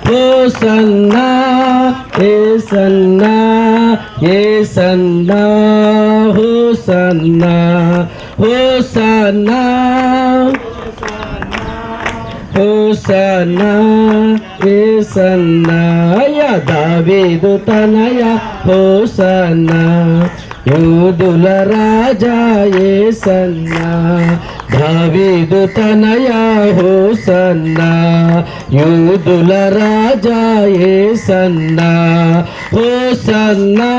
Hosanna యేసన్నా యేసన్నా hosanna hosanna hosanna యేసన్నా దావీదు తనయ hosanna యూదుల రాజా యేసన్నా దావీదు తనయ హోసన్నా యూదుల రాజా యేసన్నా హోసన్నా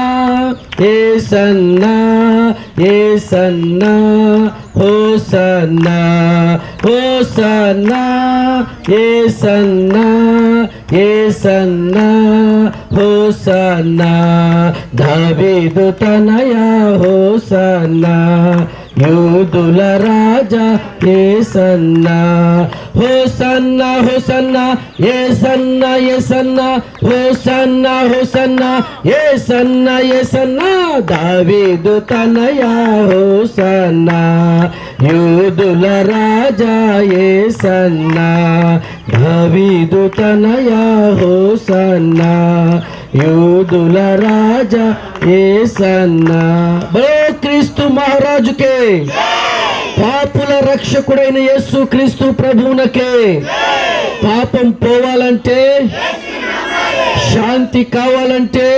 యేసన్నా యేసన్నా హోసన్నా హోసన్నా యేసన్నా యేసన్నా హోసన్నా దావీదు తనయ హోసన్నా యూదుల రాజా యేసన్నా హోసన్నా హోసన్నా యేసన్నా యేసన్నా హోసన్నా హోసన్నా యేసన్నా యేసన్నా దావీదు తనయ హోసన్నా యూదుల రాజా యేసన్నా దావీదు తనయ హోసన్నా యూదుల రాజా యేసన్నా క్రీస్తు మహారాజుకే పాపుల రక్షకుడైన యేసు క్రీస్తు ప్రభువునకే పాపం పోవాలంటే శాంతి కావాలంటే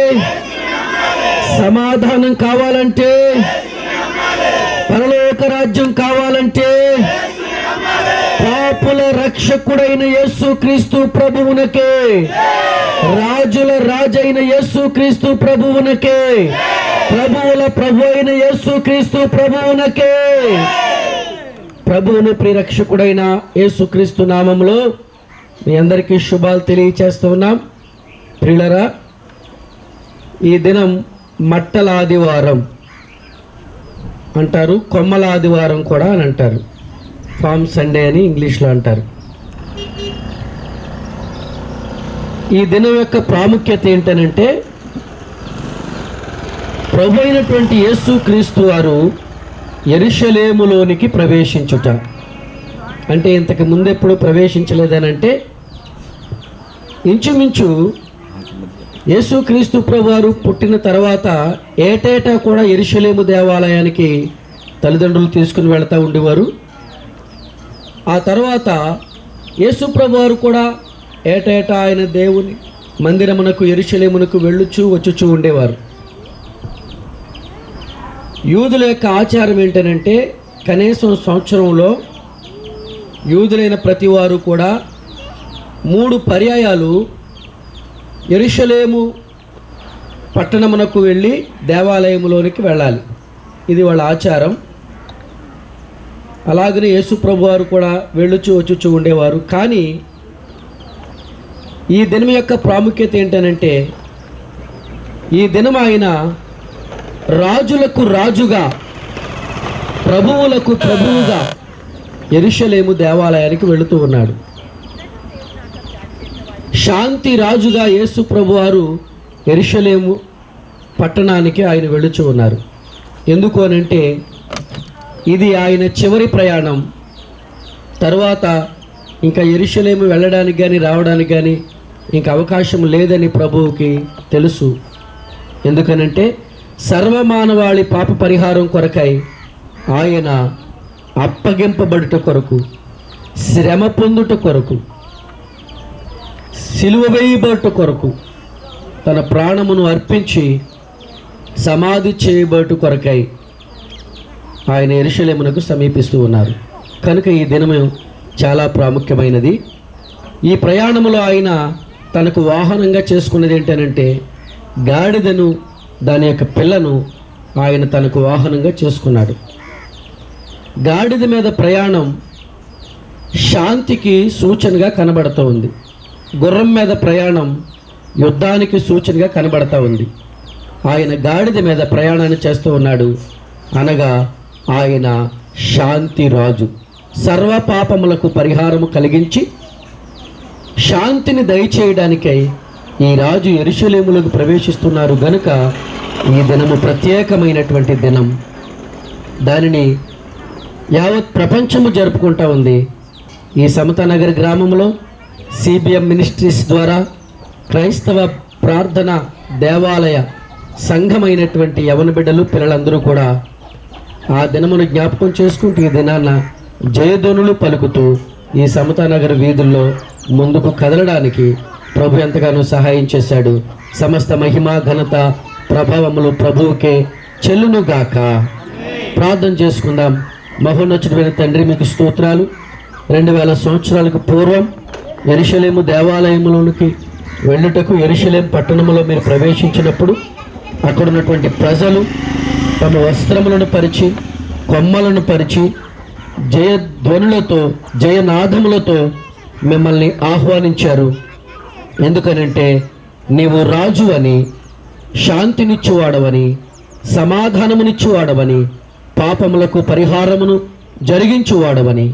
సమాధానం కావాలంటే పరలోక రాజ్యం కావాలంటే పాపుల రక్షకుడైన యేసు క్రీస్తు ప్రభువునకే రాజుల రాజైన యేసు క్రీస్తు ప్రభువునకే ప్రభువుల ప్రభు అయిన యేసు క్రీస్తు ప్రభువునకే ప్రభువుని ప్రియరక్షకుడైన యేసు క్రీస్తు నామంలో మీ అందరికీ శుభాలు తెలియచేస్తూ ఉన్నాం. ప్రియులరా, ఈ దినం మట్టల ఆదివారం అంటారు, కొమ్మల ఆదివారం కూడా అని అంటారు, ఫామ్ సండే అని ఇంగ్లీష్లో అంటారు. ఈ దినం యొక్క ప్రాముఖ్యత ఏంటనంటే ప్రభు అయినటువంటి యేసు క్రీస్తు వారు యెరూషలేములోనికి ప్రవేశించుట. అంటే ఇంతకు ముందు ఎప్పుడు ప్రవేశించలేదనంటే ఇంచుమించు యేసుక్రీస్తు ప్రభువారు పుట్టిన తర్వాత ఏటేటా కూడా యెరూషలేము దేవాలయానికి తల్లిదండ్రులు తీసుకుని వెళతా ఉండేవారు. ఆ తర్వాత యేసు ప్రభువారు కూడా ఏటేటా ఆయన దేవుని మందిరమునకు యెరూషలేమునకు వెళ్ళుచూ వచ్చుచూ ఉండేవారు. యూదుల యొక్క ఆచారం ఏంటనంటే కనీసం సంవత్సరంలో యూదులైన ప్రతి వారు కూడా 3 పర్యాయాలు యెరూషలేము పట్టణమునకు వెళ్ళి దేవాలయములోనికి వెళ్ళాలి. ఇది వాళ్ళ ఆచారం. అలాగనే యేసు ప్రభువారు కూడా వెళ్ళుచూ వచ్చుచూ ఉండేవారు. కానీ ఈ దినం యొక్క ప్రాముఖ్యత ఏంటనంటే ఈ దినం ఆయన రాజులకు రాజుగా ప్రభువులకు ప్రభువుగా యెరూషలేము దేవాలయానికి వెళుతూ ఉన్నాడు. శాంతి రాజుగా యేసు ప్రభువారు యెరూషలేము పట్టణానికి ఆయన వెళుచూ ఉన్నారు. ఎందుకు అనంటే ఇది ఆయన చివరి ప్రయాణం. తర్వాత ఇంకా యెరూషలేము వెళ్ళడానికి కానీ రావడానికి కానీ ఇంకా అవకాశం లేదని ప్రభువుకి తెలుసు. ఎందుకనంటే సర్వమానవాళి పాప పరిహారం కొరకై ఆయన అప్పగింపబడుట కొరకు, శ్రమ పొందుట కొరకు, సిలువ వేయబడుట కొరకు తన ప్రాణమును అర్పించి సమాధి చేయబడుట కొరకై ఆయన యెరూషలేమునకు సమీపిస్తూ ఉన్నారు. కనుక ఈ దినము చాలా ప్రాముఖ్యమైనది. ఈ ప్రయాణములో ఆయన తనకు వాహనంగా చేసుకున్నది ఏంటనంటే గాడిదను, దాని యొక్క పిల్లను ఆయన తనకు వాహనంగా చేసుకున్నాడు. గాడిద మీద ప్రయాణం శాంతికి సూచనగా కనబడుతూ ఉంది. గుర్రం మీద ప్రయాణం యుద్ధానికి సూచనగా కనబడతా ఉంది. ఆయన గాడిద మీద ప్రయాణాన్ని చేస్తూ ఉన్నాడు. అనగా ఆయన శాంతి రాజు, సర్వ పాపములకు పరిహారము కలిగించి శాంతిని దయచేయడానికై ఈ రాజు యెరూషలేములోకి ప్రవేశిస్తున్నారు. గనుక ఈ దినము ప్రత్యేకమైనటువంటి దినం. దానిని యావత్ ప్రపంచము జరుపుకుంటా ఉంది. ఈ సమతానగర్ గ్రామంలో CBM మినిస్ట్రీస్ ద్వారా క్రైస్తవ ప్రార్థన దేవాలయ సంఘమైనటువంటి యవన బిడ్డలు పిల్లలందరూ కూడా ఆ దినమును జ్ఞాపకం చేసుకుంటూ ఈ దినాన జయధ్వనులు పలుకుతూ ఈ సమతానగర్ వీధుల్లో ముందుకు కదలడానికి ప్రభు ఎంతగానో సహాయం చేశాడు. సమస్త మహిమ ఘనత ప్రభావములు ప్రభువుకే చెల్లునుగాక. ప్రార్థన చేసుకుందాం. మహోన్నతుడైన తండ్రి, మీకు స్తోత్రాలు. 2000 సంవత్సరాలకు పూర్వం యెరూషలేము దేవాలయములోనికి వెళ్ళుటకు యెరూషలేము పట్టణంలో మీరు ప్రవేశించినప్పుడు అక్కడ ఉన్నటువంటి ప్రజలు తమ వస్త్రములను పరిచి, కొమ్మలను పరిచి, జయధ్వనులతో, జయనాదములతో మిమ్మల్ని ఆహ్వానించారు. ఎందుకనంటే నీవు రాజు అని, శాంతినిచ్చువాడవని, సమాధానమునిచ్చువాడవని, పాపములకు పరిహారమును జరిగించువాడవని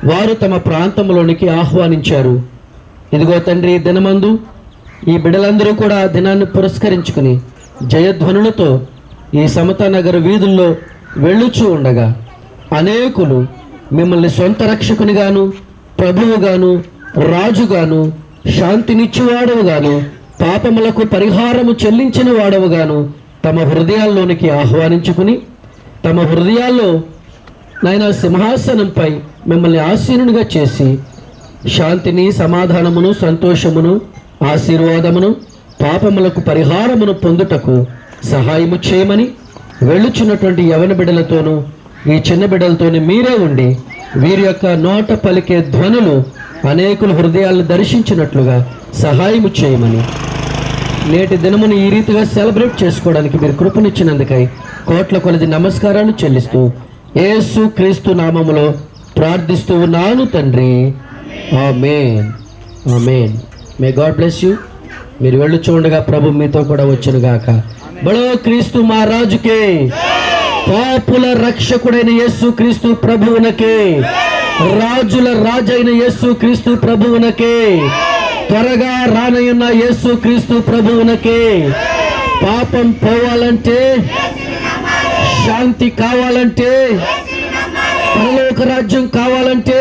వారు తమ ప్రాంతంలోనికి ఆహ్వానించారు. ఇదిగో తండ్రి, దినమందు ఈ బిడ్డలందరూ కూడా దినాన్ని పురస్కరించుకుని జయధ్వనులతో ఈ సమతానగర్ వీధుల్లో వెళ్ళుచూ ఉండగా అనేకులు మిమ్మల్ని సొంత రక్షకునిగాను, ప్రభువుగాను, రాజుగాను, శాంతినిచ్చువాడవుగాను, పాపములకు పరిహారము చెల్లించిన వాడవుగాను తమ హృదయాల్లోనికి ఆహ్వానించుకుని తమ హృదయాల్లో నాయనా సింహాసనంపై మిమ్మల్ని ఆసీనునిగా చేసి శాంతిని, సమాధానమును, సంతోషమును, ఆశీర్వాదమును, పాపములకు పరిహారమును పొందుటకు సహాయము చేయమని వెళ్ళుచున్నటువంటి యవన బిడ్డలతోనూ ఈ చిన్న బిడ్డలతోని మీరే ఉండి వీరి యొక్క నోట పలికే ధ్వనులు అనేకుల హృదయాలను దర్శించినట్లుగా సహాయము చేయమని నేటి దినమును ఈ రీతిగా సెలబ్రేట్ చేసుకోవడానికి మీరు కృపనిచ్చినందుకై కోట్ల కొలది నమస్కారాలు చెల్లిస్తూ యేసు క్రీస్తు నామములో ప్రార్థిస్తూ ఉన్నాను తండ్రి. ఆమేన్, ఆమేన్. May God bless you. మీరు వెళ్ళి చూడగా ప్రభు మీతో కూడా వచ్చునుగాక. బలో క్రీస్తు మహారాజుకే, పాపుల రక్షకుడైన యేసు క్రీస్తు ప్రభువునకే, రాజుల రాజైన యేసు క్రీస్తు ప్రభువునకే, త్వరగా రానయున్న యేసు క్రీస్తు ప్రభువునకే. పాపం పోవాలంటే, శాంతి కావాలంటే, పరలోక రాజ్యం కావాలంటే